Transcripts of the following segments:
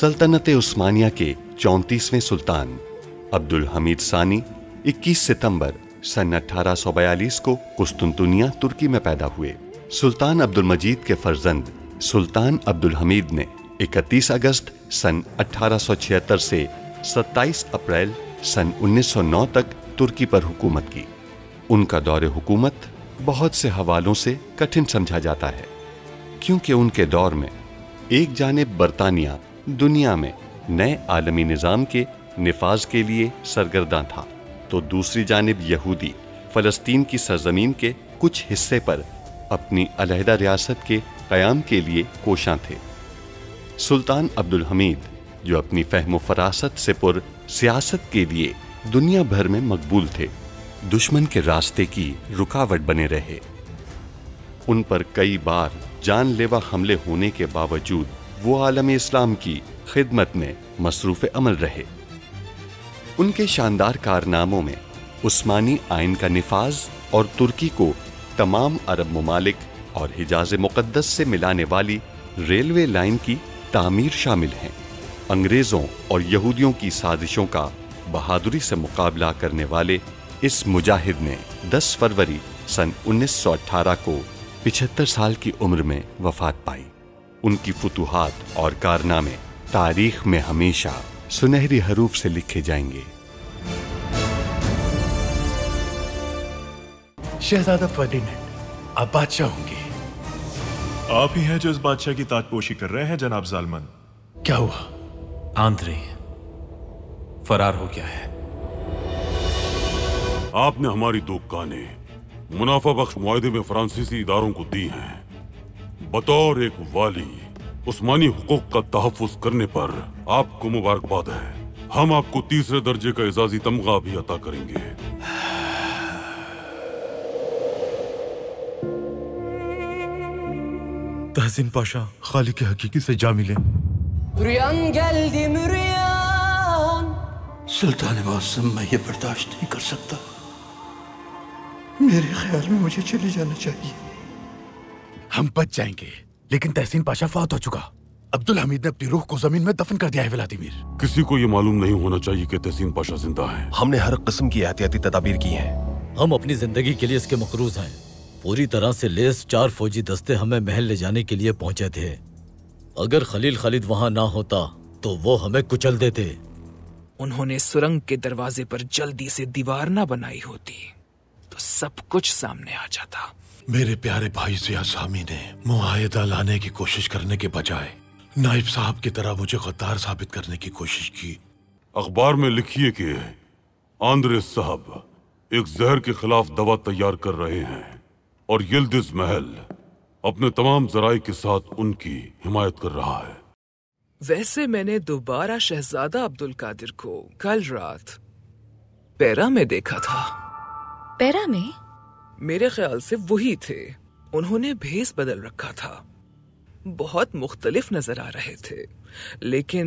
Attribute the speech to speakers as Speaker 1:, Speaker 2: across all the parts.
Speaker 1: सल्तनत उस्मानिया के 34वें सुल्तान अब्दुल हमीद सानी 21 सितंबर सन 1842 को कुस्तुनतुनिया तुर्की में पैदा हुए। सुल्तान अब्दुल मजीद के फर्जंद सुल्तान अब्दुल हमीद ने 31 अगस्त सन 1876 से 27 अप्रैल सन 1909 तक तुर्की पर हुकूमत की। उनका दौरे हुकूमत बहुत से हवालों से कठिन समझा जाता है, क्योंकि उनके दौर में एक जानिब बरतानिया दुनिया में नए आलमी निज़ाम के निफाज के लिए सरगर्दा था, तो दूसरी जानिब यहूदी फ़लस्तीन की सरजमीन के कुछ हिस्से पर अपनी अलहदा रियासत के क़याम के लिए कोशां थे। सुल्तान अब्दुल हमीद, जो अपनी फ़हम फ़रासत से पुर सियासत के लिए दुनिया भर में मकबूल थे, दुश्मन के रास्ते की रुकावट बने रहे। उन पर कई बार जानलेवा हमले होने के बावजूद वो आलम इस्लाम की खिदमत में मसरूफ़ अमल रहे। उनके शानदार कारनामों में उस्मानी आइन का निफाज और तुर्की को तमाम अरब ममालिक और हिजाज़ मुक़द्दस से मिलाने वाली रेलवे लाइन की तामीर शामिल हैं। अंग्रेज़ों और यहूदियों की साजिशों का बहादुरी से मुकाबला करने वाले इस मुजाहिद ने 10 फरवरी सन 1918 को 75 साल की उम्र में वफात पाई। उनकी फुतूहात और कारनामे तारीख में हमेशा सुनहरी हरूफ से लिखे जाएंगे।
Speaker 2: शहजादा फर्डिनेंड, आप बादशाह होंगे।
Speaker 3: आप ही हैं जो इस बादशाह की ताजपोशी कर रहे हैं जनाब जालमन।
Speaker 2: क्या हुआ?
Speaker 4: आंद्रे फरार हो गया है।
Speaker 5: आपने हमारी 2 कानें मुनाफा बख्श मुआहदे में फ्रांसीसी इदारों को दी हैं। बतौर एक वाली उस्मानी हुकूक का तहफ़्फ़ुज़ करने पर आपको मुबारकबाद है। हम आपको 3रे दर्जे का एजाज़ी तमगा भी अता करेंगे।
Speaker 2: तहसीन पाशा, खालिक के हकीकी से जा मिले।
Speaker 6: सुल्तान मौसम, मैं ये बर्दाश्त नहीं कर सकता। मेरे ख्याल में मुझे चले जाना चाहिए।
Speaker 2: हम बच जाएंगे, लेकिन तहसीन पाशा फौत हो चुका। अब्दुल हमीद ने अपनी रूह को जमीन में दफन कर दिया है। व्लादिमीर,
Speaker 5: किसी को ये मालूम नहीं होना चाहिए कि तहसीन पाशा जिंदा है।
Speaker 7: हमने हर किस्म की एहतियाती तदाबीर की हैं।
Speaker 4: हम अपनी जिंदगी के लिए इसके मकरूज हैं। पूरी तरह से लेस 4 फौजी दस्ते हमें महल ले जाने के लिए पहुंचे थे। अगर खलील खालिद वहां ना होता तो वो हमें कुचल देते।
Speaker 8: उन्होंने सुरंग के दरवाजे पर जल्दी से दीवार ना बनाई होती तो सब कुछ सामने आ जाता।
Speaker 6: मेरे प्यारे भाई ज़िया सामी ने मुआहिदा लाने की कोशिश करने के बजाय नाइब साहब की तरह मुझे गद्दार साबित करने की कोशिश की।
Speaker 5: अखबार में लिखिए कि आंद्रे साहब एक जहर के खिलाफ दवा तैयार कर रहे हैं और यिल्दिज महल अपने तमाम जराए के साथ उनकी हिमायत कर रहा है।
Speaker 8: वैसे मैंने दोबारा शहजादा अब्दुल कादिर को कल रात पैरा में देखा था।
Speaker 9: पैरा में?
Speaker 8: मेरे ख्याल से वही थे। उन्होंने भेस बदल रखा था, बहुत मुख्तलिफ नजर आ रहे थे, लेकिन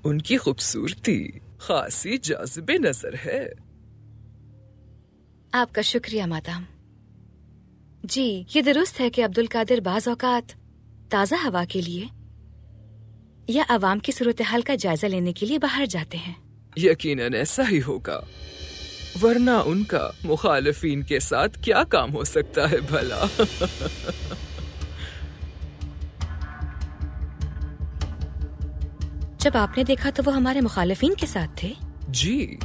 Speaker 8: उनकी खूबसूरती खासी जाज़िबे नजर है।
Speaker 9: आपका शुक्रिया मादाम जी। ये दुरुस्त है कि अब्दुल कादिर बाज औकात ताज़ा हवा के लिए या अवाम की सूरत हाल का जायजा लेने के लिए बाहर जाते हैं।
Speaker 8: यकीनन ऐसा ही होगा, वरना उनका मुखालिफिन के साथ क्या काम हो सकता है भला।
Speaker 9: जब आपने देखा तो वो हमारे मुखालिफिन के साथ थे?
Speaker 8: जी,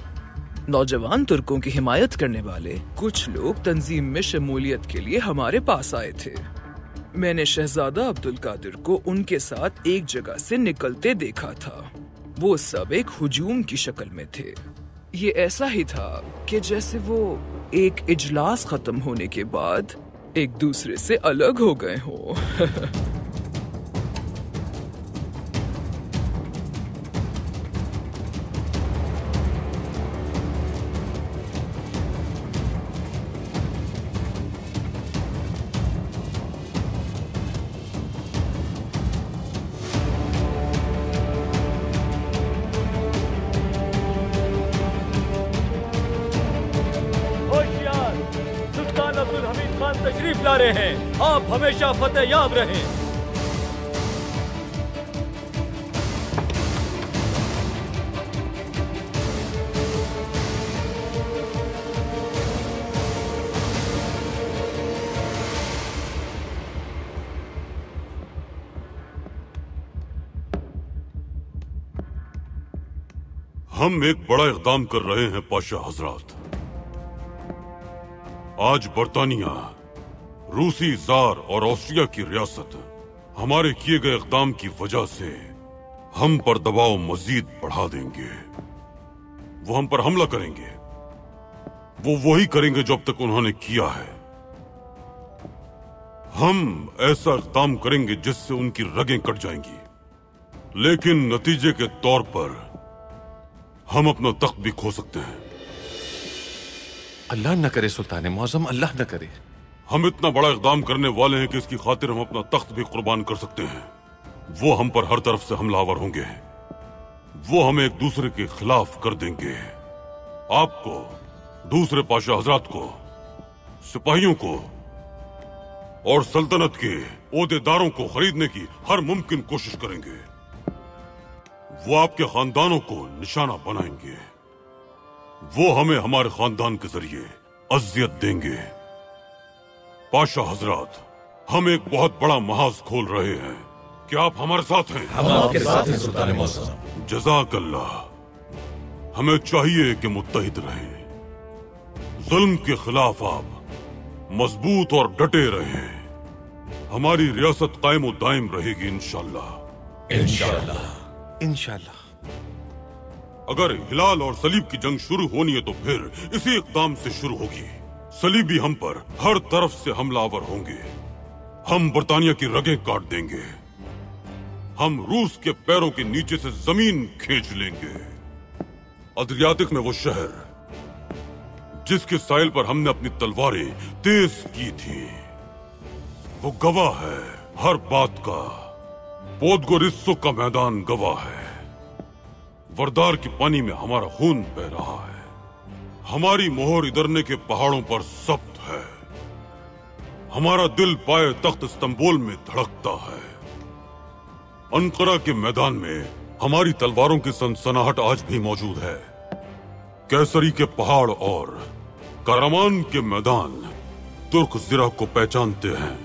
Speaker 8: नौजवान तुर्कों की हिमायत करने वाले कुछ लोग तंजीम में शमूलियत के लिए हमारे पास आए थे। मैंने शहजादा अब्दुल कादिर को उनके साथ एक जगह से निकलते देखा था। वो सब एक हुजूम की शक्ल में थे। ये ऐसा ही था कि जैसे वो एक इजलास खत्म होने के बाद एक दूसरे से अलग हो गए हों।
Speaker 10: तशरीफ ला रहे हैं। आप हमेशा फतेह याब रहें।
Speaker 5: हम एक बड़ा इक़दाम कर रहे हैं पाशा हजरात। आज बर्तानिया, रूसी जार और ऑस्ट्रिया की रियासत हमारे किए गए इक़दाम की वजह से हम पर दबाव मजीद बढ़ा देंगे। वो हम पर हमला करेंगे। वो वही करेंगे जो अब तक उन्होंने किया है। हम ऐसा इक़दाम करेंगे जिससे उनकी रगें कट जाएंगी, लेकिन नतीजे के तौर पर हम अपना तख्त भी खो सकते हैं।
Speaker 6: अल्लाह न करे सुल्तान मौज़म, अल्लाह न करे।
Speaker 5: हम इतना बड़ा इक़दाम करने वाले हैं कि इसकी खातिर हम अपना तख्त भी कुर्बान कर सकते हैं। वो हम पर हर तरफ से हमलावर होंगे। वो हमें एक दूसरे के खिलाफ कर देंगे। आपको, दूसरे पाशा हजरात को, सिपाहियों को और सल्तनत के ओहदेदारों को खरीदने की हर मुमकिन कोशिश करेंगे। वो आपके खानदानों को निशाना बनाएंगे। वो हमें हमारे खानदान के जरिए अज़ियत देंगे। पाशा हजरात, हम एक बहुत बड़ा महाज खोल रहे हैं। क्या आप हमारे साथ हैं?
Speaker 4: हम आपके साथ हैं सुल्तान मौज़म।
Speaker 5: जज़ाकल्लाह। हमें चाहिए कि मुत्तहिद रहें। जुल्म के खिलाफ आप मजबूत और डटे रहें। हमारी रियासत कायम और दायम रहेगी इंशाअल्लाह।
Speaker 6: इंशाअल्लाह। इंशाअल्लाह।
Speaker 5: अगर हिलाल और सलीब की जंग शुरू होनी है तो फिर इसी इक़दाम से शुरू होगी। सलीबी हम पर हर तरफ से हमलावर होंगे। हम बर्तानिया की रगें काट देंगे। हम रूस के पैरों के नीचे से जमीन खींच लेंगे। अद्रियातिक में वो शहर जिसके साहिल पर हमने अपनी तलवारें तेज की थी, वो गवाह है हर बात का। पोदगोरिस्सो का मैदान गवाह है। वरदार के पानी में हमारा खून बह रहा है। हमारी मोहर इधरने के पहाड़ों पर सब्त है। हमारा दिल पाए तख्त इस्तांबुल में धड़कता है। अंकारा के मैदान में हमारी तलवारों की सनसनाहट आज भी मौजूद है। कैसरी के पहाड़ और करामान के मैदान तुर्क ज़िरा को पहचानते हैं।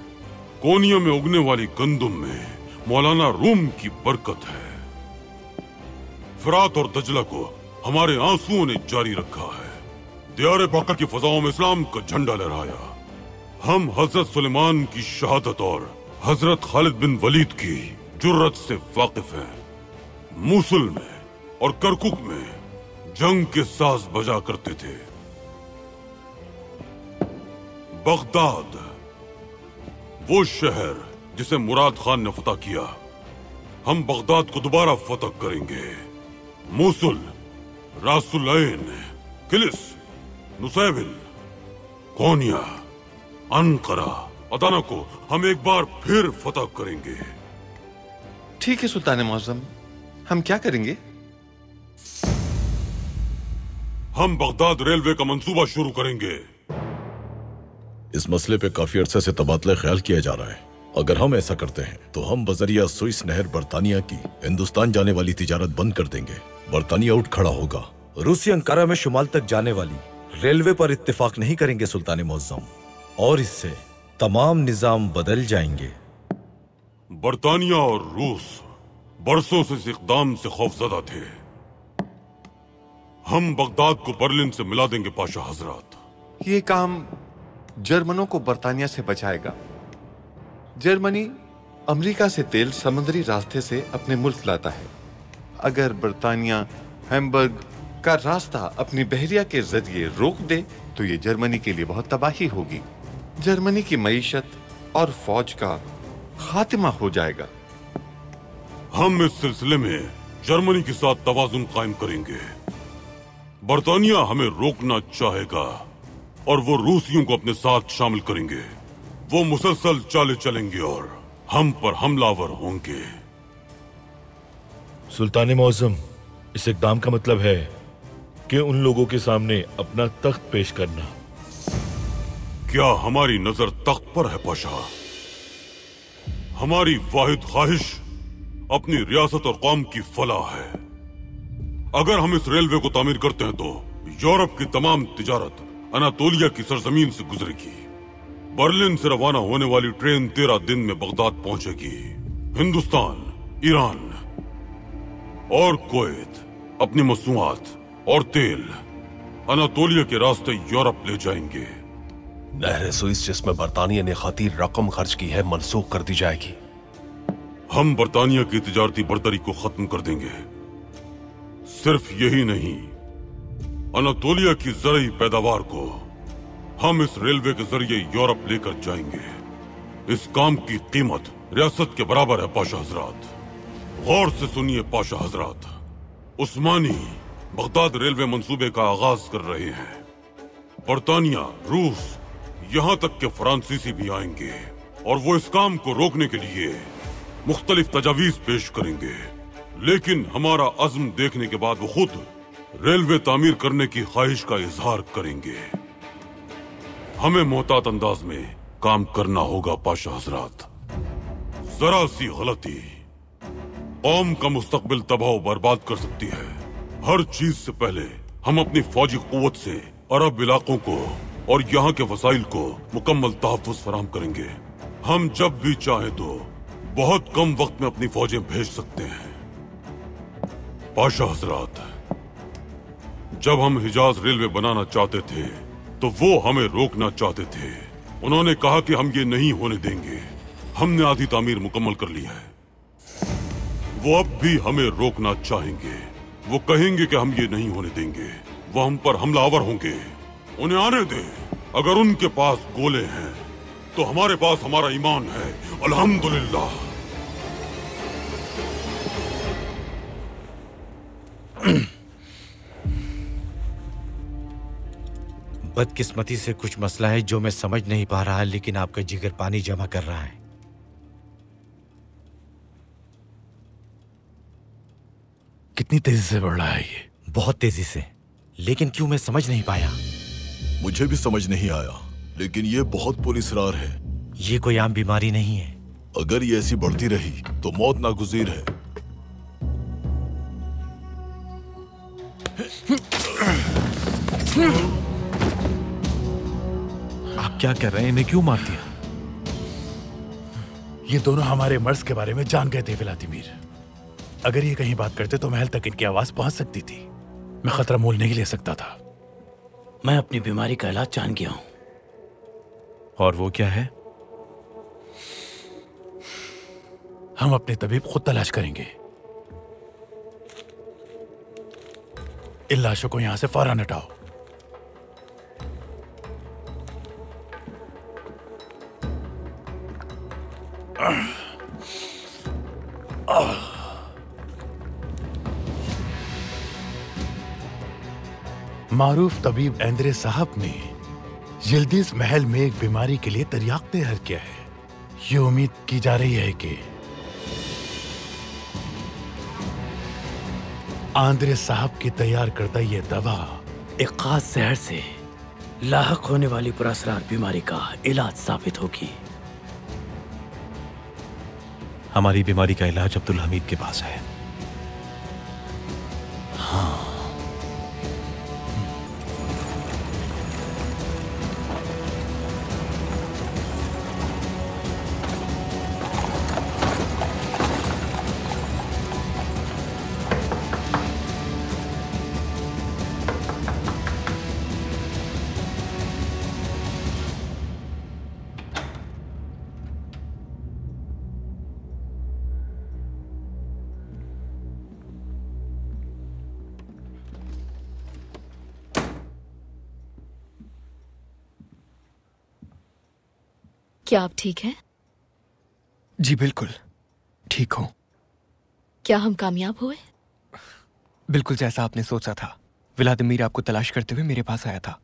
Speaker 5: कोनिया में उगने वाली गंदुम में मौलाना रूम की बरकत है। फरात और दजला को हमारे आंसुओं ने जारी रखा है। दियारे बाकर की फजाओं में इस्लाम का झंडा लहराया। हम हजरत सुलेमान की शहादत और हजरत खालिद बिन वलीद की जुर्रत से वाकिफ हैं। मूसुल में और करकुक में जंग के साज बजा करते थे। बगदाद, वो शहर जिसे मुराद खान ने फतह किया, हम बगदाद को दोबारा फतह करेंगे। मूसुल, रासुलैन, किलिस, नुसैबिल, कोनिया, अंकारा, अदाना को हम एक बार फिर फतह करेंगे।
Speaker 6: ठीक है सुल्तान मौज़म, हम क्या करेंगे?
Speaker 5: हम बगदाद रेलवे का मंसूबा शुरू करेंगे।
Speaker 4: इस मसले पे काफी अरसे से तबादला ख्याल किया जा रहा है। अगर हम ऐसा करते हैं तो हम बजरिया सुइस नहर बर्तानिया की हिंदुस्तान जाने वाली तिजारत बंद कर देंगे। बर्तानिया उठ खड़ा होगा।
Speaker 10: रूसी अंकारा में शुमाल तक जाने वाली रेलवे पर इत्तेफाक नहीं करेंगे सुल्तान मौज़म, और इससे तमाम निजाम बदल जाएंगे।
Speaker 5: बर्तानिया और रूस बरसों से इस इक़दाम से खौफजदा थे। हम बगदाद को बर्लिन से मिला देंगे पाशा हजरात।
Speaker 6: ये काम जर्मनों को बर्तानिया से बचाएगा। जर्मनी अमेरिका से तेल समुद्री रास्ते से अपने मुल्क लाता है। अगर बर्तानिया हैम्बर्ग का रास्ता अपनी बहरिया के जरिए रोक दे तो ये जर्मनी के लिए बहुत तबाही होगी। जर्मनी की मईशत और फौज का खात्मा हो जाएगा।
Speaker 5: हम इस सिलसिले में जर्मनी के साथ तवाजुन कायम करेंगे। बर्तानिया हमें रोकना चाहेगा और वो रूसियों को अपने साथ शामिल करेंगे। वो मुसलसल चाले चलेंगे और हम पर हमलावर होंगे।
Speaker 3: सुल्तान मौज़म, इस इक़दाम का मतलब है कि उन लोगों के सामने अपना तख्त पेश करना।
Speaker 5: क्या हमारी नजर तख्त पर है पाशा? हमारी वाहिद ख्वाहिश अपनी रियासत और कौम की फलाह है। अगर हम इस रेलवे को तामीर करते हैं तो यूरोप की तमाम तिजारत अनातोलिया की सरजमीन से गुजरेगी। बर्लिन से रवाना होने वाली ट्रेन 13 दिन में बगदाद पहुंचेगी। हिंदुस्तान, ईरान और कुवैत अपनी मसनूआत और तेल अनातोलिया के रास्ते यूरोप ले जाएंगे।
Speaker 7: नहर सुइस जिसमें बरतानिया ने खातिर रकम खर्च की है मनसूख कर दी जाएगी।
Speaker 5: हम बरतानिया की तिजारती बर्तरी को खत्म कर देंगे। सिर्फ यही नहीं, अनातोलिया की ज़रूरी पैदावार को हम इस रेलवे के जरिए यूरोप लेकर जाएंगे। इस काम की कीमत रियासत के बराबर है पाशा हजरात। गौर से सुनिए पाशा हजरात, उस्मानी बगदाद रेलवे मंसूबे का आगाज कर रहे हैं। बरतानिया, रूस, यहां तक के फ्रांसीसी भी आएंगे और वो इस काम को रोकने के लिए मुख्तलिफ तजावीज पेश करेंगे। लेकिन हमारा अज़्म देखने के बाद वो खुद रेलवे तामीर करने की ख्वाहिश का इजहार करेंगे। हमें मोहतात अंदाज में काम करना होगा पाशा हजरात। जरा सी गलती कौम का मुस्तकबिल तबाह बर्बाद कर सकती है। हर चीज से पहले हम अपनी फौजी कुव्वत से अरब इलाकों को और यहाँ के वसाइल को मुकम्मल तहफ़्फ़ुज़ फराहम करेंगे। हम जब भी चाहे तो बहुत कम वक्त में अपनी फौजें भेज सकते हैं। पाशा हजरात, जब हम हिजाज रेलवे बनाना चाहते थे तो वो हमें रोकना चाहते थे। उन्होंने कहा कि हम ये नहीं होने देंगे। हमने आधी तामीर मुकम्मल कर ली है। वो अब भी हमें रोकना चाहेंगे। वो कहेंगे कि हम ये नहीं होने देंगे। वो हम पर हमलावर होंगे। उन्हें आने दे। अगर उनके पास गोले हैं तो हमारे पास हमारा ईमान है। अल्हम्दुलिल्लाह।
Speaker 10: बदकिस्मती से कुछ मसला है जो मैं समझ नहीं पा रहा, लेकिन आपका जिगर पानी जमा कर रहा है।
Speaker 2: कितनी तेजी से बढ़ रहा है ये?
Speaker 10: बहुत तेजी से, लेकिन क्यों मैं समझ नहीं पाया।
Speaker 4: मुझे भी समझ नहीं आया, लेकिन ये बहुत पुरअसरार है।
Speaker 10: ये कोई आम बीमारी नहीं है।
Speaker 4: अगर ये ऐसी बढ़ती रही तो मौत नागुज़ीर है।
Speaker 2: आप क्या कर रहे हैं? इन्हें क्यों मार दिया? ये दोनों हमारे मर्ज के बारे में जान गए थे व्लादिमीर। अगर ये कहीं बात करते तो महल तक इनकी आवाज पहुंच सकती थी। मैं खतरा मोल नहीं ले सकता था।
Speaker 11: मैं अपनी बीमारी का इलाज जान गया हूं।
Speaker 7: और वो क्या है?
Speaker 2: हम अपने तबीब खुद तलाश करेंगे। इन लाशों को यहां से फौरन हटाओ। मारूफ तबीब एंद्रे साहब ने यिल्दिज महल में एक बीमारी के लिए तरियाक तैयार किया है। ये उम्मीद की जा रही है कि आंद्रे साहब की तैयार करता ये दवा
Speaker 11: एक खास जहर से लाहक होने वाली पुरअसरार बीमारी का इलाज साबित होगी।
Speaker 7: हमारी बीमारी का इलाज अब्दुल हमीद के पास है।
Speaker 11: हाँ।
Speaker 12: क्या आप ठीक हैं?
Speaker 13: जी बिल्कुल ठीक हूं।
Speaker 12: क्या हम कामयाब हुए?
Speaker 13: बिल्कुल जैसा आपने सोचा था। व्लादिमीर आपको तलाश करते हुए मेरे पास आया था।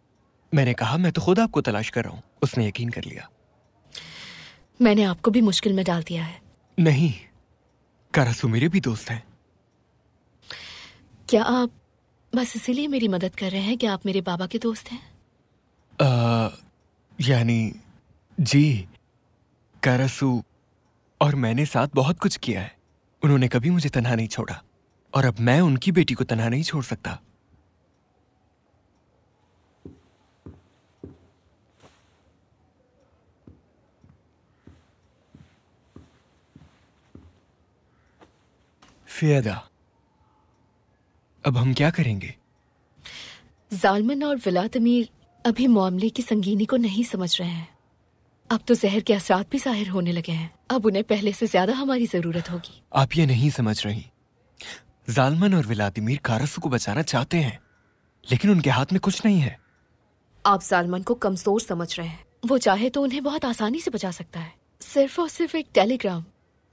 Speaker 13: मैंने कहा मैं तो खुद आपको तलाश कर रहा हूं। उसने यकीन कर लिया।
Speaker 12: मैंने आपको भी मुश्किल में डाल दिया है।
Speaker 13: नहीं, कारासू मेरे भी दोस्त हैं।
Speaker 12: क्या आप बस इसीलिए मेरी मदद कर रहे हैं कि आप मेरे बाबा के दोस्त हैं?
Speaker 13: यानी जी, कारासू और मैंने साथ बहुत कुछ किया है। उन्होंने कभी मुझे तन्हा नहीं छोड़ा और अब मैं उनकी बेटी को तन्हा नहीं छोड़ सकता। फियदा, अब हम क्या करेंगे?
Speaker 12: जालमन और व्लादिमीर अभी मामले की संगीनी को नहीं समझ रहे हैं। अब तो जहर के असरात भी जाहिर होने लगे हैं। अब उन्हें पहले से ज्यादा हमारी जरूरत होगी।
Speaker 13: आप ये नहीं समझ रही। जालमन और व्लादिमीर कारसू को बचाना चाहते हैं, लेकिन उनके हाथ में कुछ नहीं है।
Speaker 12: आप जालमन को कमजोर समझ रहे हैं। वो चाहे तो उन्हें बहुत आसानी से बचा सकता है। सिर्फ और सिर्फ एक टेलीग्राम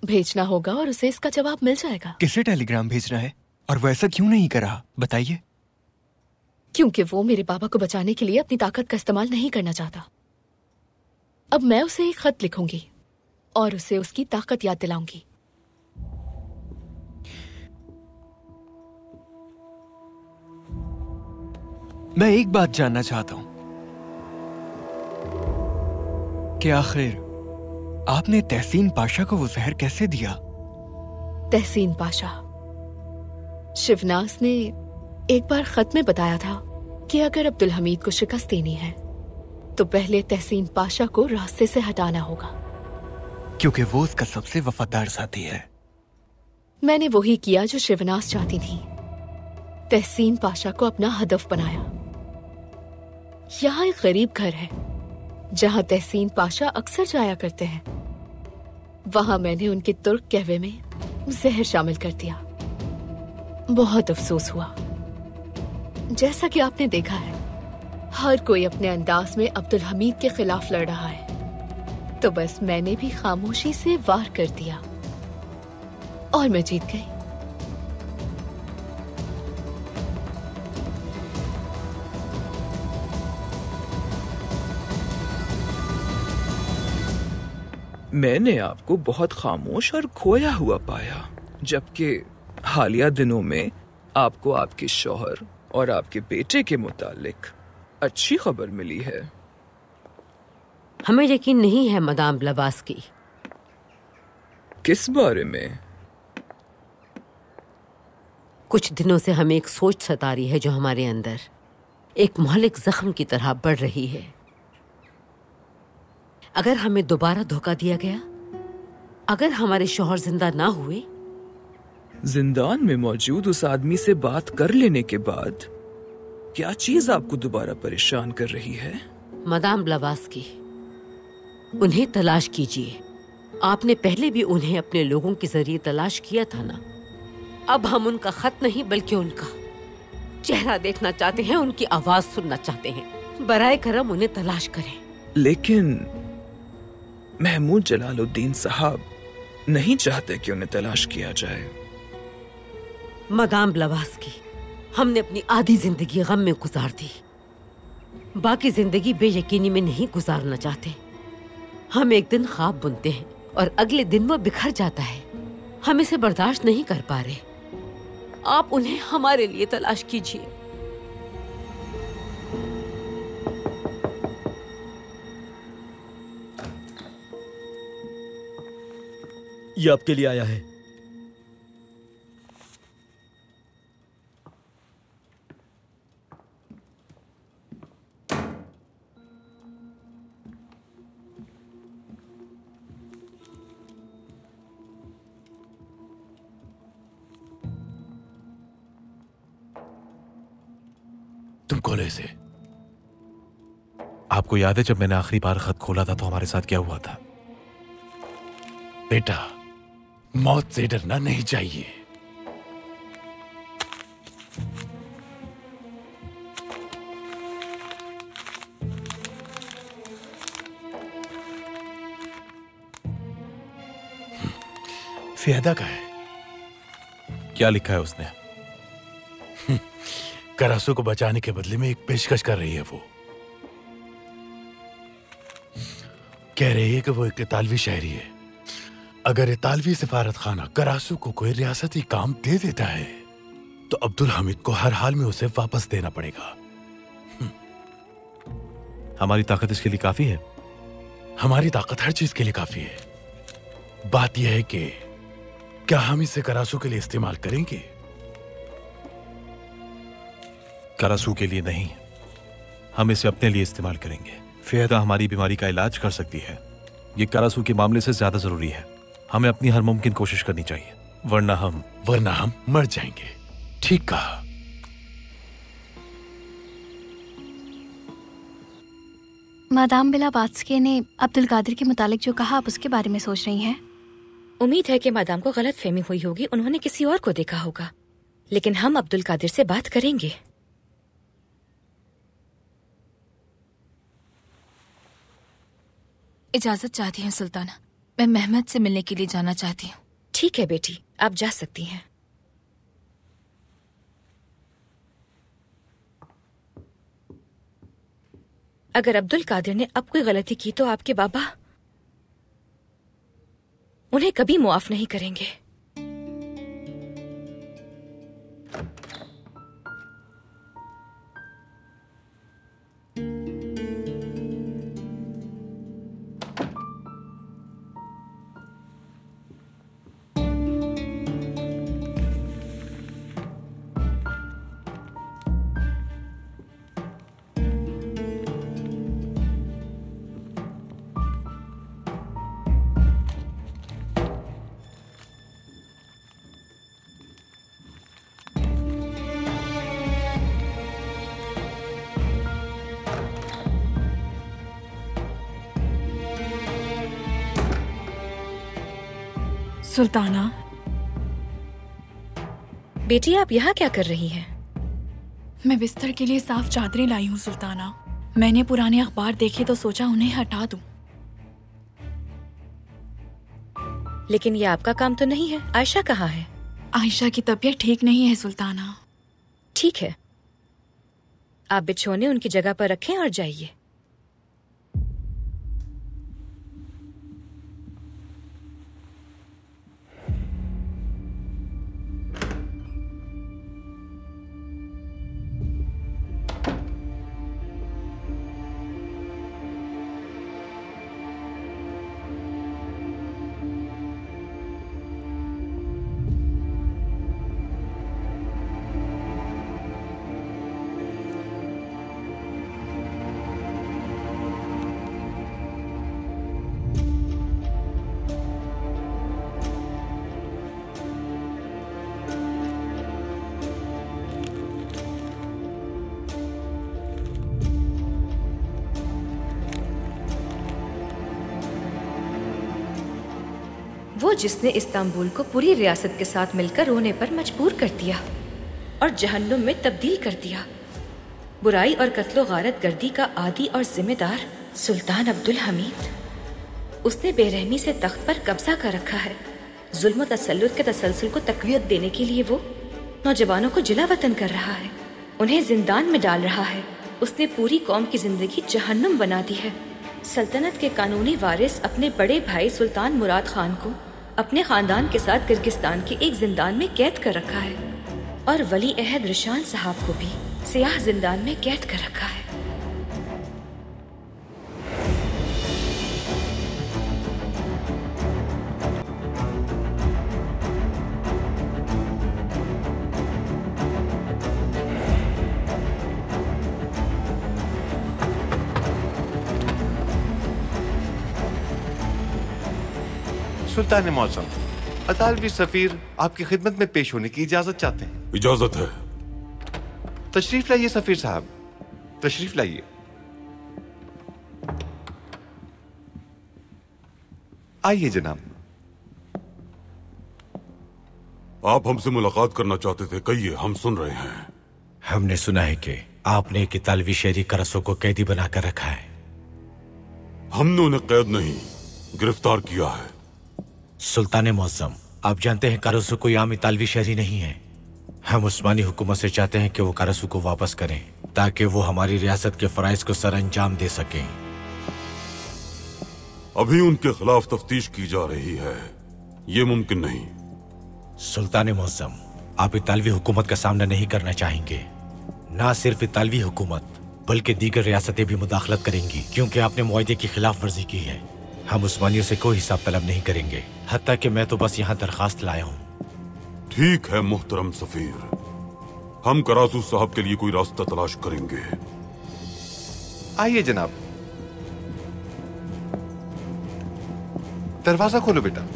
Speaker 12: भेजना होगा और उसे इसका जवाब मिल जाएगा।
Speaker 13: किसे टेलीग्राम भेजना है और वो ऐसा क्यों नहीं कर रहा, बताइए।
Speaker 12: क्योंकि वो मेरे बाबा को बचाने के लिए अपनी ताकत का इस्तेमाल नहीं करना चाहता। अब मैं उसे एक खत लिखूंगी और उसे उसकी ताकत याद दिलाऊंगी।
Speaker 13: मैं एक बात जानना चाहता हूं कि आखिर आपने तहसीन पाशा को वो जहर कैसे दिया?
Speaker 12: तहसीन पाशा, शिवनास ने एक बार खत में बताया था कि अगर अब्दुल हमीद को शिकस्त देनी है तो पहले तहसीन पाशा को रास्ते से हटाना होगा,
Speaker 13: क्योंकि वो उसका सबसे वफादार साथी है।
Speaker 12: मैंने वही किया जो शिवनास चाहती थी। तहसीन पाशा को अपना हदफ बनाया। यहाँ एक गरीब घर है जहाँ तहसीन पाशा अक्सर जाया करते हैं। वहां मैंने उनके तुर्क कहवे में जहर शामिल कर दिया। बहुत अफसोस हुआ। जैसा कि आपने देखा है, हर कोई अपने अंदाज में अब्दुल हमीद के खिलाफ लड़ रहा है, तो बस मैंने भी खामोशी से वार कर दिया और मैं जीत गई।
Speaker 8: मैंने आपको बहुत खामोश और खोया हुआ पाया, जबकि हालिया दिनों में आपको आपके शौहर और आपके बेटे के मुतालिक अच्छी खबर मिली है।
Speaker 14: हमें यकीन नहीं है मदाम ब्लवात्स्की।
Speaker 8: किस बारे में?
Speaker 14: कुछ दिनों से हमें एक सोच सता रही है जो हमारे अंदर एक महलिक जख्म की तरह बढ़ रही है। अगर हमें दोबारा धोखा दिया गया, अगर हमारे शौहर जिंदा ना हुए,
Speaker 8: जिंदान में मौजूद उस आदमी से बात कर लेने के बाद क्या चीज आपको दोबारा परेशान कर रही है?
Speaker 14: मदाम ब्लवात्स्की, उन्हें तलाश कीजिए। आपने पहले भी उन्हें अपने लोगों के जरिए तलाश किया था ना। अब हम उनका खत नहीं बल्कि उनका चेहरा देखना चाहते हैं, उनकी आवाज सुनना चाहते हैं। बराए करम उन्हें तलाश करें।
Speaker 8: लेकिन महमूद जलालुद्दीन साहब नहीं चाहते कि उन्हें तलाश किया जाए।
Speaker 14: मदाम ब्लवात्स्की, हमने अपनी आधी जिंदगी गम में गुजार दी, बाकी जिंदगी बेयकीनी में नहीं गुजारना चाहते। हम एक दिन ख्वाब बुनते हैं और अगले दिन वो बिखर जाता है। हम इसे बर्दाश्त नहीं कर पा रहे। आप उन्हें हमारे लिए तलाश कीजिए।
Speaker 15: ये आपके लिए आया है।
Speaker 2: तुम खोले इसे।
Speaker 7: आपको याद है जब मैंने आखिरी बार खत खोला था तो हमारे साथ क्या हुआ था?
Speaker 2: बेटा, मौत से डरना नहीं चाहिए। फियादा का है।
Speaker 7: क्या लिखा है उसने?
Speaker 2: करासू को बचाने के बदले में एक पेशकश कर रही है। वो कह रही है कि वो एक इतालवी शहरी है। अगर इतालवी सिफारत खाना करासू को कोई रियासती काम दे देता है तो अब्दुल हमीद को हर हाल में उसे वापस देना पड़ेगा।
Speaker 7: हमारी ताकत इसके लिए काफी है।
Speaker 2: हमारी ताकत हर चीज के लिए काफी है। बात यह है कि क्या हम इसे करासू के लिए इस्तेमाल करेंगे?
Speaker 7: करासू के लिए नहीं, हम इसे अपने लिए इस्तेमाल करेंगे। फियादा हमारी बीमारी का इलाज कर सकती है। ये करासू के मामले से ज्यादा जरूरी है। हमें अपनी हर मुमकिन कोशिश करनी चाहिए, वरना हम
Speaker 2: मर जाएंगे। ठीक कहा।
Speaker 16: मादाम ब्लावात्स्की ने अब्दुल कादिर के मुतालिक जो कहा, आप उसके बारे में सोच रही हैं?
Speaker 9: उम्मीद है कि मादाम को गलत फहमी हुई होगी, उन्होंने किसी और को देखा होगा। लेकिन हम अब्दुल कादिर से बात करेंगे।
Speaker 17: इजाजत चाहती हूँ सुल्ताना, मैं मेहमद से मिलने के लिए जाना चाहती हूँ।
Speaker 9: ठीक है बेटी, आप जा सकती हैं। अगर अब्दुल कादिर ने अब कोई गलती की तो आपके बाबा उन्हें कभी मुआफ नहीं करेंगे।
Speaker 17: सुल्ताना।
Speaker 9: बेटी, आप यहाँ क्या कर रही हैं?
Speaker 17: मैं बिस्तर के लिए साफ चादरें लाई हूँ सुल्ताना। मैंने पुराने अखबार देखे तो सोचा उन्हें हटा दूं।
Speaker 9: लेकिन ये आपका काम तो नहीं है। आयशा कहाँ है?
Speaker 17: आयशा की तबीयत ठीक नहीं है सुल्ताना।
Speaker 9: ठीक है, आप बिछोने उनकी जगह पर रखें और जाइए। वो जिसने इस्तांबुल को पूरी रियासत के साथ मिलकर रोने पर मजबूर कर दिया और जहन्नुम में तब्दील कर दिया। बुराई और कत्लो गारत गर्दी का आदी और जिम्मेदार सुल्तान अब्दुल हमीद। उसने बेरहमी से तख्त पर कब्जा कर रखा है। जुल्म और तसल्लुत के तसलसल को तकवीत देने के लिए वो नौजवानों को जिला वतन कर रहा है, उन्हें जिंदान में डाल रहा है। उसने पूरी कौम की जिंदगी जहन्नुम बना दी है। सल्तनत के कानूनी वारिस अपने बड़े भाई सुल्तान मुराद खान को अपने खानदान के साथ किर्गिस्तान के एक जिंदान में कैद कर रखा है और वली अहद रिशान साहब को भी सियाह जिंदान में कैद कर रखा है।
Speaker 6: सुल्तान मौसम, अतालवी सफीर आपकी खिदमत में पेश होने की इजाजत चाहते हैं।
Speaker 5: इजाजत है।
Speaker 6: तशरीफ लाइए सफीर साहब, तशरीफ लाइए। आइए जनाब।
Speaker 5: आप हमसे मुलाकात करना चाहते थे, कहिए, हम सुन रहे हैं।
Speaker 10: हमने सुना है कि आपने एक इतालवी शहरी करसो को कैदी बनाकर रखा है।
Speaker 5: हमने उन्हें कैद नहीं, गिरफ्तार किया है।
Speaker 10: सुल्तान मुअज्जम, आप जानते हैं करसो कोई आम इतालवी शहरी नहीं है। हम उस्मानी हुकूमत से चाहते हैं कि वो करसो को वापस करें ताकि वो हमारी रियासत के फराइज को सर अंजाम दे सकें।
Speaker 5: अभी उनके खिलाफ तफ्तीश की जा रही है, ये मुमकिन नहीं।
Speaker 10: सुल्तान मुअज्जम, आप इतालवी हुकूमत का सामना नहीं करना चाहेंगे। ना सिर्फ इतालवी हुकूमत बल्कि दीगर रियासतें भी मुदाखलत करेंगी क्योंकि आपने मुआहदे की खिलाफ वर्जी की है। हम उस्मानियों से कोई हिसाब तलब नहीं करेंगे, हत्ता कि मैं तो बस यहाँ दरखास्त लाया हूँ।
Speaker 5: ठीक है मुहतरम सफीर, हम करासू साहब के लिए कोई रास्ता तलाश करेंगे।
Speaker 6: आइए जनाब, दरवाजा खोलो बेटा।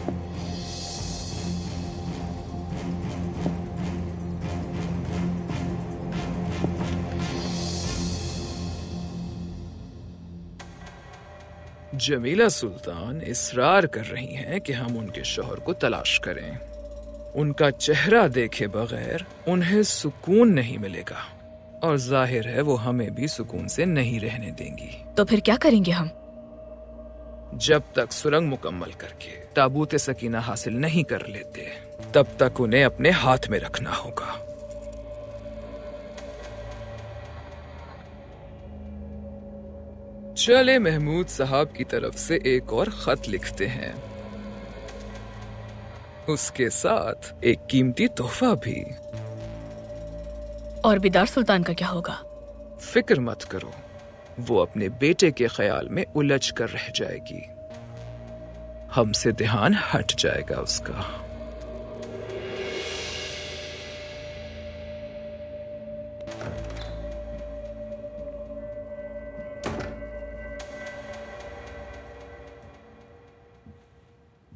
Speaker 8: जमीला सुल्तान इसरार कर रही हैं कि हम उनके शौहर को तलाश करें। उनका चेहरा देखे बगैर उन्हें सुकून नहीं मिलेगा और जाहिर है वो हमें भी सुकून से नहीं रहने देंगी।
Speaker 17: तो फिर क्या करेंगे हम?
Speaker 8: जब तक सुरंग मुकम्मल करके ताबूत सकीना हासिल नहीं कर लेते तब तक उन्हें अपने हाथ में रखना होगा। चले महमूद साहब की तरफ से एक और खत लिखते हैं, उसके साथ एक कीमती तोहफा भी।
Speaker 17: और बिदार सुल्तान का क्या होगा?
Speaker 8: फिक्र मत करो, वो अपने बेटे के ख्याल में उलझ कर रह जाएगी। हमसे ध्यान हट जाएगा उसका।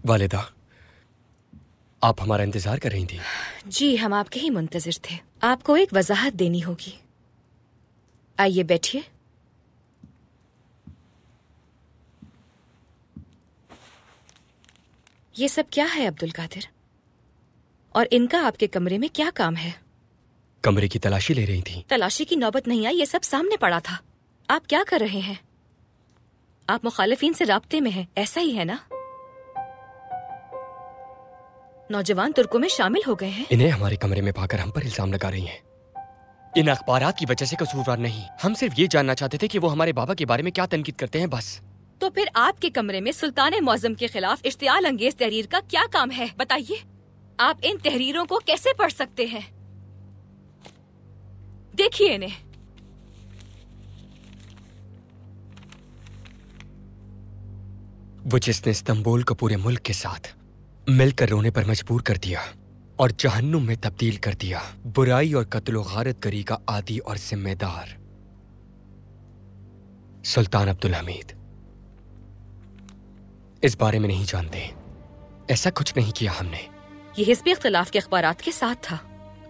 Speaker 18: वालिदा, आप हमारा इंतजार कर रही थी?
Speaker 9: जी, हम आपके ही मुंतजिर थे। आपको एक वजाहत देनी होगी। आइए बैठिए। ये सब क्या है अब्दुल कादिर? और इनका आपके कमरे में क्या काम है?
Speaker 18: कमरे की तलाशी ले रही थी।
Speaker 9: तलाशी की नौबत नहीं आई, ये सब सामने पड़ा था। आप क्या कर रहे हैं? आप मुखालिफिन से राब्ते में हैं, ऐसा ही है ना? नौजवान तुर्कों में शामिल हो गए हैं।
Speaker 18: इन्हें हमारे कमरे में पाकर हम पर इल्जाम लगा रही हैं। इन अखबारात की वजह से कसूरवार नहीं, हम सिर्फ ये जानना चाहते थे कि वो हमारे बाबा के बारे में क्या तनकीद करते हैं, बस।
Speaker 9: तो फिर आपके कमरे में सुल्तान मौज़म के खिलाफ इश्तियाल अंगेज तहरीर का क्या काम है, बताइए? आप इन तहरीरों को कैसे पढ़ सकते हैं? देखिए इन्हें।
Speaker 18: वो जिसने इस्तांबुल को पूरे मुल्क के साथ मिलकर रोने पर मजबूर कर दिया और जहन्नुम में तब्दील कर दिया, बुराई और कत्ल गारत गरी का आदी और जिम्मेदार सुल्तान अब्दुल हमीद। इस बारे में नहीं जानते, ऐसा कुछ नहीं किया हमने।
Speaker 9: ये हिज़्ब इख्तिलाफ के अखबारात के साथ था।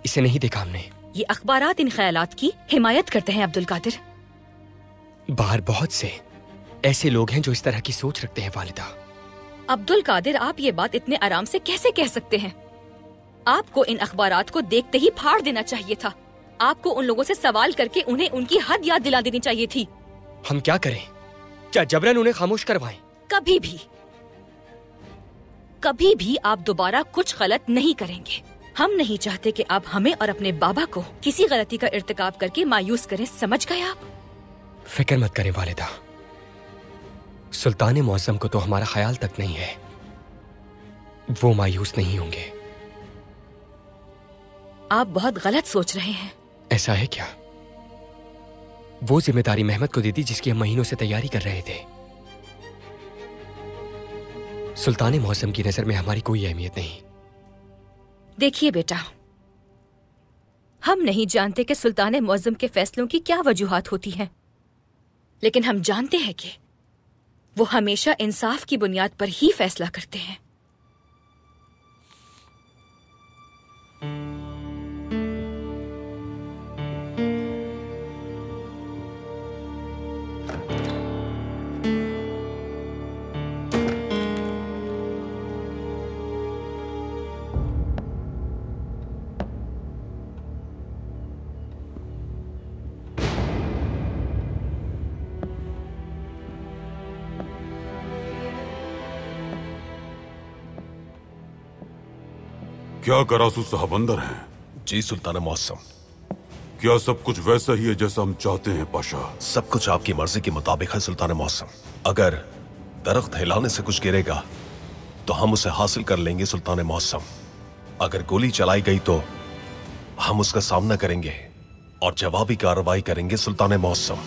Speaker 18: इसे नहीं देखा हमने।
Speaker 9: ये अखबारात इन ख्यालात की हिमायत करते हैं अब्दुल कादिर।
Speaker 18: बाहर बहुत से ऐसे लोग हैं जो इस तरह की सोच रखते हैं वालिदा।
Speaker 9: अब्दुल कादिर, आप ये बात इतने आराम से कैसे कह सकते हैं? आपको इन अखबारात को देखते ही फाड़ देना चाहिए था। आपको उन लोगों से सवाल करके उन्हें उनकी हद याद दिला देनी चाहिए थी।
Speaker 18: हम क्या करें? क्या जबरन उन्हें खामोश करवाएं?
Speaker 9: कभी भी आप दोबारा कुछ गलत नहीं करेंगे। हम नहीं चाहते कि आप हमें और अपने बाबा को किसी गलती का इर्तिकाब करके मायूस करें, समझ गए आप?
Speaker 18: फिक्र मत करें वालिदा, सुल्तान मौसम को तो हमारा ख्याल तक नहीं है, वो मायूस नहीं होंगे।
Speaker 9: आप बहुत गलत सोच रहे हैं।
Speaker 18: ऐसा है क्या? वो जिम्मेदारी मेहमद को दी थी जिसकी हम महीनों से तैयारी कर रहे थे। सुल्तान मौसम की नजर में हमारी कोई अहमियत नहीं।
Speaker 9: देखिए बेटा, हम नहीं जानते कि सुल्तान मौसम के फैसलों की क्या वजूहात होती हैं, लेकिन हम जानते हैं कि वो हमेशा इंसाफ की बुनियाद पर ही फैसला करते हैं।
Speaker 5: क्या करासू साहब अंदर हैं?
Speaker 19: जी सुल्तान मौसम।
Speaker 5: क्या सब कुछ वैसा ही है जैसा हम चाहते हैं पाशा?
Speaker 19: सब कुछ आपकी मर्जी के मुताबिक है सुल्तान मौसम। अगर दरख्त हिलाने से कुछ गिरेगा तो हम उसे हासिल कर लेंगे सुल्तान मौसम। अगर गोली चलाई गई तो हम उसका सामना करेंगे और जवाबी कार्रवाई करेंगे सुल्तान मौसम।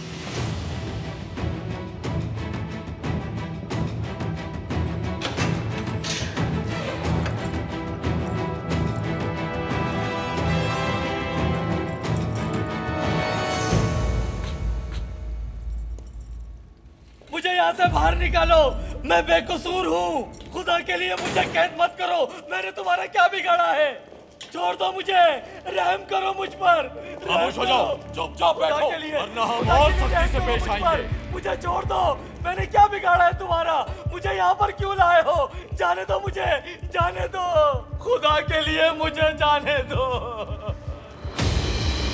Speaker 11: से बाहर निकालो, मैं बेकसूर हूँ। खुदा के लिए मुझे कैद मत करो, मैंने तुम्हारा क्या बिगाड़ा है? छोड़ दो मुझे, रहम करो मुझ पर।
Speaker 5: खामोश हो जाओ, चुपचाप बैठो, वरना हम और सख्ती से पेश आएंगे।
Speaker 11: मुझे छोड़ दो, मैंने क्या बिगाड़ा है तुम्हारा? मुझे यहाँ पर क्यों लाए हो? जाने दो मुझे, जाने दो, खुदा के लिए मुझे जाने दो।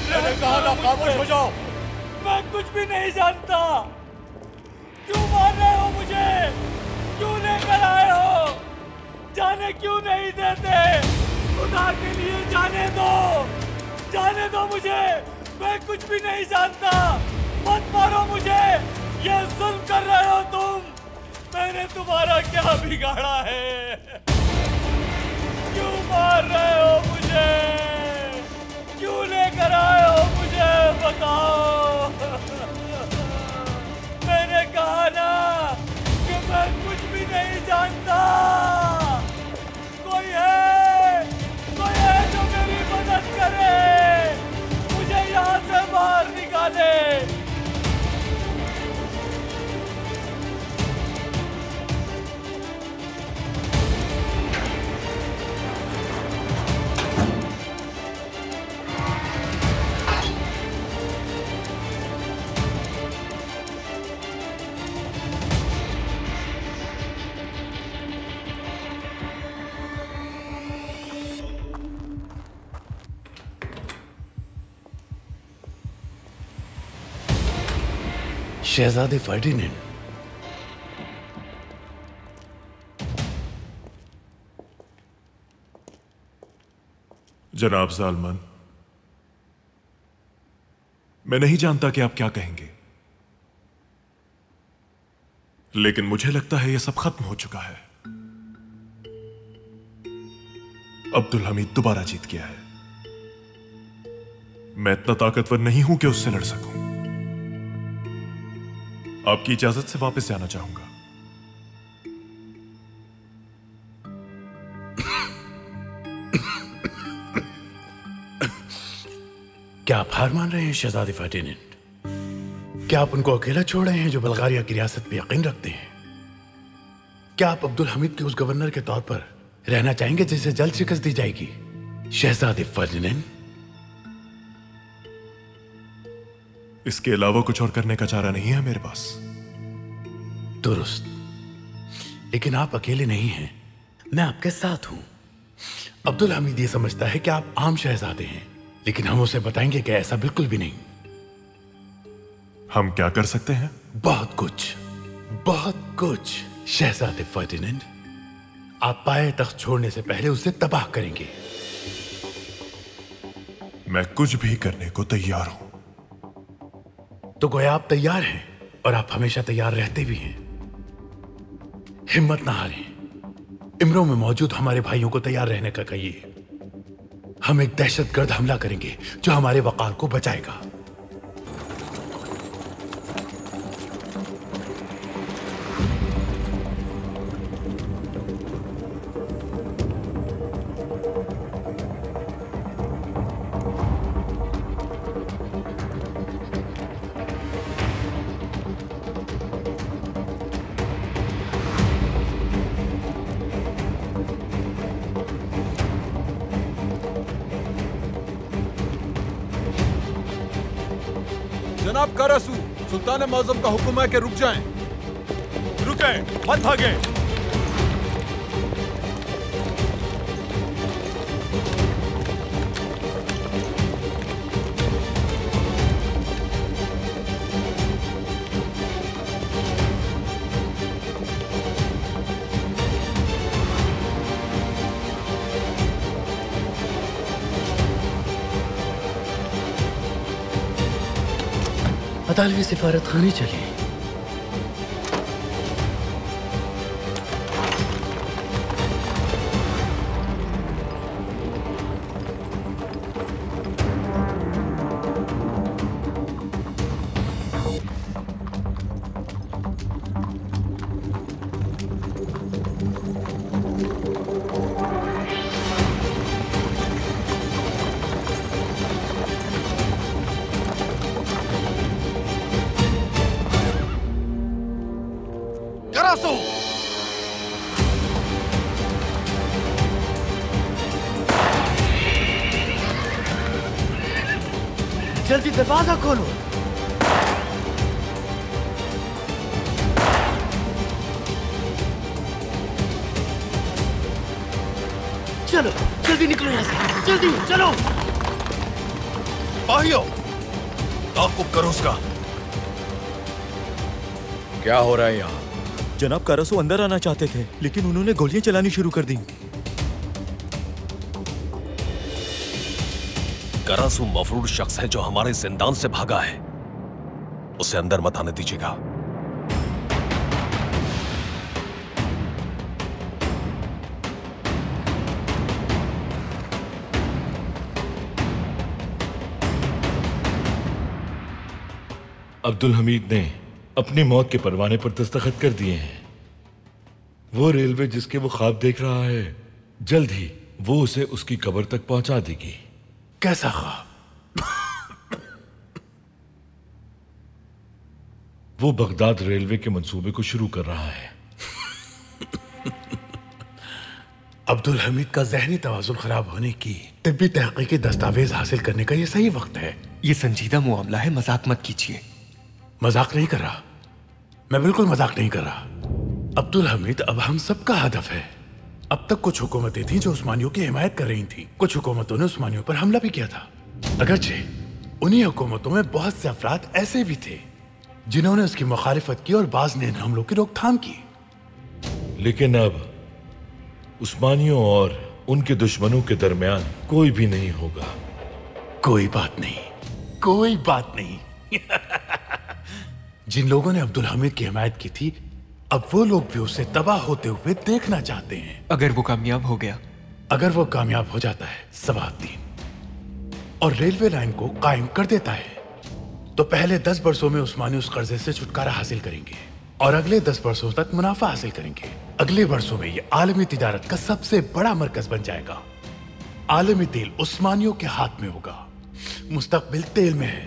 Speaker 10: मैंने कहा ना खामोश हो जाओ।
Speaker 11: मैं कुछ भी नहीं जानता। क्यों मार रहे हो मुझे? क्यों लेकर आए हो? जाने क्यों नहीं देते? खुदा के लिए जाने दो मुझे। मैं कुछ भी नहीं जानता। मत मारो मुझे, ये जुल्म कर रहे हो तुम। मैंने तुम्हारा क्या बिगाड़ा है? क्यों मार रहे हो मुझे? क्यों लेकर आए हो मुझे? बताओ। मैंने कहा ना कि मैं कुछ भी नहीं जानता। कोई है जो मेरी मदद करे, मुझे यहाँ से बाहर निकाले।
Speaker 2: शहजादे फर्डिनेंड,
Speaker 20: जनाब जालमन, मैं नहीं जानता कि आप क्या कहेंगे, लेकिन मुझे लगता है यह सब खत्म हो चुका है। अब्दुल हमीद दोबारा जीत गया है। मैं इतना ताकतवर नहीं हूं कि उससे लड़ सकूं। आपकी इजाजत से वापस जाना चाहूंगा।
Speaker 2: क्या आप हार मान रहे हैं शहजादे फर्डिनेंड? क्या आप उनको अकेला छोड़ रहे हैं जो बल्गारिया की रियासत पे यकीन रखते हैं? क्या आप अब्दुल हमीद के उस गवर्नर के तौर पर रहना चाहेंगे जिसे जल्द शिकस्त दी जाएगी? शहजादे फर्डिनेंड,
Speaker 20: इसके अलावा कुछ और करने का चारा नहीं है मेरे पास।
Speaker 2: दुरुस्त, लेकिन आप अकेले नहीं हैं, मैं आपके साथ हूं। अब्दुल हमीद ये समझता है कि आप आम शहजादे हैं, लेकिन हम उसे बताएंगे कि ऐसा बिल्कुल भी नहीं।
Speaker 20: हम क्या कर सकते हैं?
Speaker 2: बहुत कुछ, बहुत कुछ। शहजादे फर्डिनेंड, आप पाए तख्त छोड़ने से पहले उसे तबाह करेंगे।
Speaker 20: मैं कुछ भी करने को तैयार हूं।
Speaker 2: तो गोया आप तैयार हैं, और आप हमेशा तैयार रहते भी हैं। हिम्मत ना हारें। इमरों में मौजूद हमारे भाइयों को तैयार रहने का कहिए। हम एक दहशतगर्द हमला करेंगे जो हमारे वकार को बचाएगा।
Speaker 21: जनाब कारसू, सुल्तान मौज़म का हुक्म है कि रुक जाएं।
Speaker 20: रुकें, मत भागें।
Speaker 2: अतालवी सिफारत खाने चले।
Speaker 11: जल्दी दरवाजा खोलो।
Speaker 2: चलो जल्दी निकलो यहाँ से, जल्दी चलो।
Speaker 19: सिपाहियों, ताक़ुब करो उसका।
Speaker 10: क्या हो रहा है यहाँ?
Speaker 15: जनाब कारसू अंदर आना चाहते थे, लेकिन उन्होंने गोलियां चलानी शुरू कर दी।
Speaker 19: करासू मफरूर शख्स है जो हमारे जिंदान से भागा है, उसे अंदर मत आने दीजिएगा।
Speaker 3: अब्दुल हमीद ने अपनी मौत के परवाने पर दस्तखत कर दिए हैं। वो रेलवे जिसके वो ख्वाब देख रहा है, जल्द ही वो उसे उसकी कब्र तक पहुंचा देगी।
Speaker 2: कैसा ख्वाब?
Speaker 3: वो बगदाद रेलवे के मंसूबे को शुरू कर रहा है।
Speaker 2: अब्दुल हमीद का जहनी तवाजुन खराब होने की तिब्बी तहकीकी दस्तावेज हासिल करने का ये सही वक्त है।
Speaker 13: ये संजीदा मामला है, मजाक मत कीजिए।
Speaker 2: मजाक नहीं कर रहा, मैं बिल्कुल मजाक नहीं कर रहा। अब्दुल हमीद अब हम सबका हदफ है। अब तक कुछ हुकूमतें थीं जो उस्मानियों की हिमायत कर रही थीं। कुछ हुकूमतों ने उस्मानियों पर हमला भी किया था। अगरचे उन्हीं हुकूमतों में बहुत से अफराद ऐसे भी थे जिन्होंने उसकी मुखालिफत की और बाज ने इन हमलों की रोकथाम की।
Speaker 3: लेकिन अब उस्मानियों और उनके दुश्मनों के दरमियान कोई भी नहीं होगा।
Speaker 2: कोई बात नहीं, कोई बात नहीं। जिन लोगों ने अब्दुल हमीद की हिमायत की थी, अब वो लोग भी उसे तबाह होते हुए देखना चाहते हैं।
Speaker 13: अगर वो कामयाब हो गया,
Speaker 2: अगर वो कामयाब हो जाता है सबाहुद्दीन और रेलवे लाइन को कायम कर देता है, तो पहले 10 वर्षों में उस्मानी उस कर्जे से छुटकारा हासिल करेंगे और अगले 10 वर्षों तक मुनाफा हासिल करेंगे। अगले वर्षों में ये आलमी तिजारत का सबसे बड़ा मरकज बन जाएगा। आलमी तेल उस्मानियों के हाथ में होगा। मुस्तकबिल तेल में है।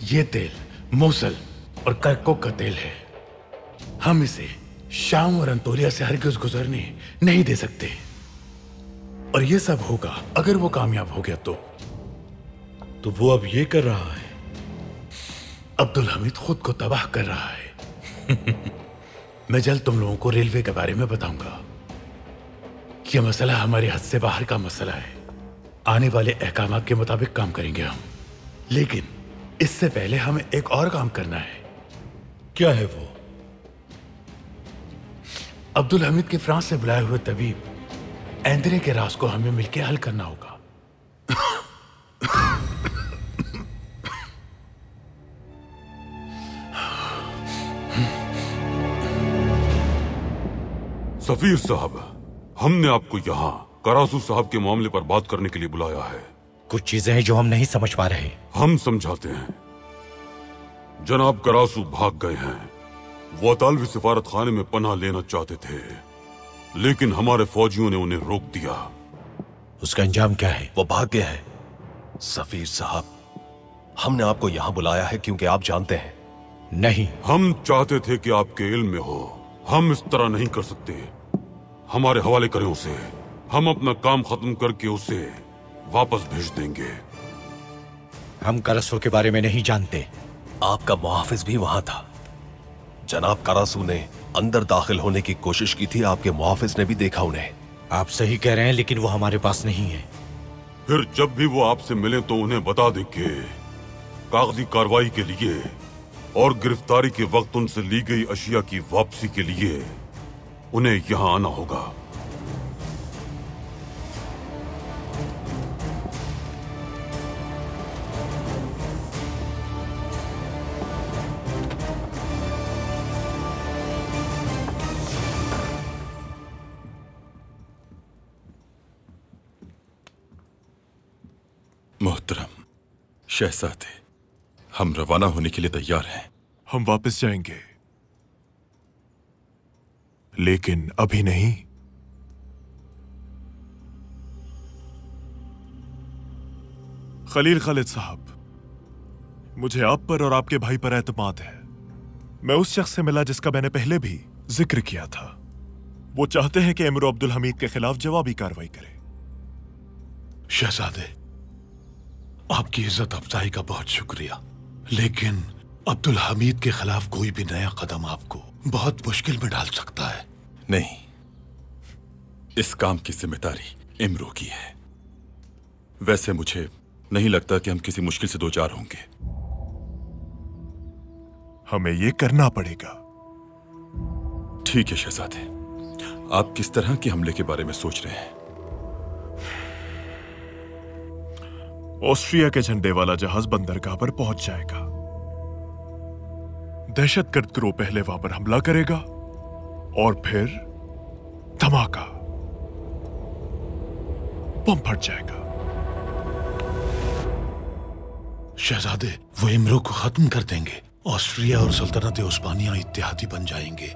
Speaker 2: ये तेल मोसल और करकुक का तेल है। हम इसे शाम और अंतोलिया से हरगिज़ गुजरने नहीं दे सकते। और ये सब होगा अगर वो कामयाब हो गया तो
Speaker 3: वो अब ये कर रहा है।
Speaker 2: अब्दुल हमीद खुद को तबाह कर रहा है। मैं जल्द तुम लोगों को रेलवे के बारे में बताऊंगा। यह मसला हमारे हद से बाहर का मसला है। आने वाले अहकामात के मुताबिक काम करेंगे हम, लेकिन इससे पहले हमें एक और काम करना है।
Speaker 3: क्या है वो?
Speaker 2: अब्दुल हमीद के फ्रांस से बुलाए हुए तबीब एंद्रे के राज को हमें मिलकर हल करना होगा।
Speaker 5: सफीर साहब, हमने आपको यहाँ करासू साहब के मामले पर बात करने के लिए बुलाया है।
Speaker 10: कुछ चीजें हैं जो हम नहीं समझ पा रहे।
Speaker 5: हम समझाते हैं। जनाब करासू भाग गए हैं। वो अतालवी सिफारत खाने में पनाह लेना चाहते थे, लेकिन हमारे फौजियों ने उन्हें रोक दिया।
Speaker 10: उसका अंजाम क्या है?
Speaker 19: वो भाग गए हैं। सफीर साहब, हमने आपको यहाँ बुलाया है क्योंकि आप जानते हैं।
Speaker 10: नहीं,
Speaker 5: हम चाहते थे कि आपके इल्म में हो। हम इस तरह नहीं कर सकते। हमारे हवाले करें उसे। हम अपना काम खत्म करके उसे वापस भेज देंगे।
Speaker 10: हम करासू के बारे में नहीं जानते।
Speaker 19: आपका मुहाफिज भी वहां था। जनाब करासू ने अंदर दाखिल होने की कोशिश की थी। आपके मुहाफिज ने भी देखा उन्हें।
Speaker 10: आप सही कह रहे हैं, लेकिन वो हमारे पास नहीं है।
Speaker 5: फिर जब भी वो आपसे मिले तो उन्हें बता दें कि कागजी कार्रवाई के लिए और गिरफ्तारी के वक्त उनसे ली गई अशिया की वापसी के लिए उन्हें यहां आना होगा।
Speaker 20: मोहतरम शहजादे, हम रवाना होने के लिए तैयार हैं। हम वापस जाएंगे, लेकिन अभी नहीं। खलील खालिद साहब, मुझे आप पर और आपके भाई पर एतमाद है। मैं उस शख्स से मिला जिसका मैंने पहले भी जिक्र किया था। वो चाहते हैं कि अमीर अब्दुल हमीद के खिलाफ जवाबी कार्रवाई करें।
Speaker 2: शहजादे, आपकी इज्जत अफजाई का बहुत शुक्रिया, लेकिन अब्दुल हमीद के खिलाफ कोई भी नया कदम आपको बहुत मुश्किल में डाल सकता है।
Speaker 20: नहीं,
Speaker 1: इस काम की जिम्मेदारी इमरो की है। वैसे मुझे नहीं लगता कि हम किसी मुश्किल से दो चार होंगे।
Speaker 20: हमें ये करना पड़ेगा।
Speaker 1: ठीक है शहजादे, आप किस तरह के हमले के बारे में सोच रहे हैं?
Speaker 20: ऑस्ट्रिया के झंडे वाला जहाज बंदरगाह पर पहुंच जाएगा। दहशतगर्द गिरोह पहले वहां पर हमला करेगा और फिर धमाका, बम फट जाएगा।
Speaker 2: शहजादे, वो इमरो को खत्म कर देंगे। ऑस्ट्रिया और सल्तनत उस्मानिया इत्तेहादी बन जाएंगे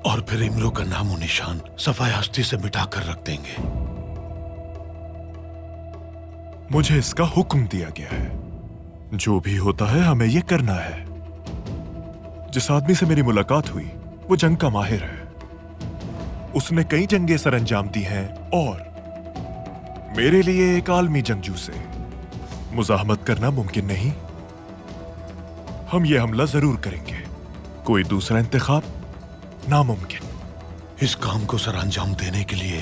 Speaker 2: और फिर इमरो का नाम और निशान सफाए हस्ती से मिटाकर रख देंगे।
Speaker 20: मुझे इसका हुक्म दिया गया है। जो भी होता है हमें यह करना है। जिस आदमी से मेरी मुलाकात हुई वो जंग का माहिर है। उसने कई जंगें सरअंजाम दी हैं और मेरे लिए एक आलमी जंगजू से मुजाहमत करना मुमकिन नहीं। हम ये हमला जरूर करेंगे। कोई दूसरा इंतखाब नामुमकिन।
Speaker 2: इस काम को सरअंजाम देने के लिए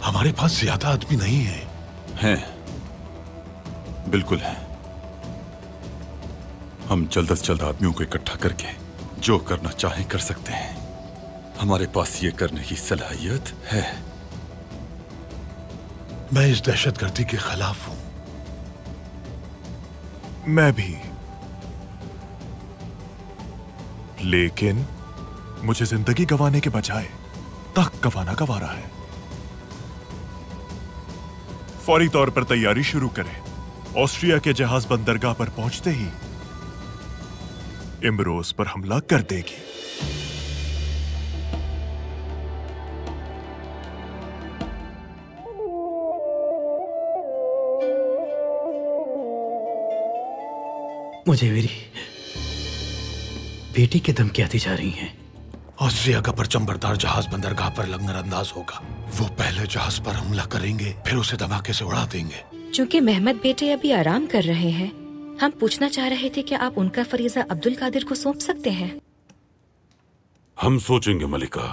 Speaker 2: हमारे पास ज्यादा आदमी नहीं है।
Speaker 1: हैं, बिल्कुल है। हम जल्द से जल्द आदमियों को इकट्ठा करके जो करना चाहें कर सकते हैं। हमारे पास ये करने की सलाहियत है।
Speaker 2: मैं इस दहशतगर्दी के खिलाफ हूं।
Speaker 20: मैं भी, लेकिन मुझे जिंदगी गंवाने के बजाय तख्त गंवाना गंवारा है। फौरी तौर पर तैयारी शुरू करें। ऑस्ट्रिया के जहाज बंदरगाह पर पहुंचते ही इमरो उस पर हमला कर देगी।
Speaker 2: मुझे मेरी बेटी की धमकियां दी जा रही हैं। ऑस्ट्रिया का परचम बरदार जहाज बंदरगाह पर नजरअंदाज होगा। वो पहले जहाज पर हमला करेंगे, फिर उसे धमाके से उड़ा देंगे।
Speaker 9: चूंकि मेहमद बेटे अभी आराम कर रहे हैं, हम पूछना चाह रहे थे कि आप उनका फरीजा अब्दुल कादिर को सौंप सकते हैं।
Speaker 5: हम सोचेंगे मलिका।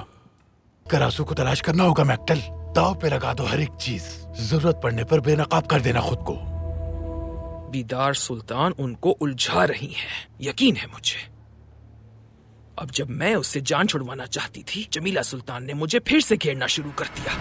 Speaker 2: करासू को तलाश करना होगा मैक्टल। दाव पे लगा दो हर एक चीज। जरूरत पड़ने पर बेनकाब कर देना खुद को।
Speaker 8: बीदार सुल्तान उनको उलझा रही हैं, यकीन है मुझे। अब जब मैं उससे जान छुड़वाना चाहती थी, जमीला सुल्तान ने मुझे फिर से घेरना शुरू कर दिया।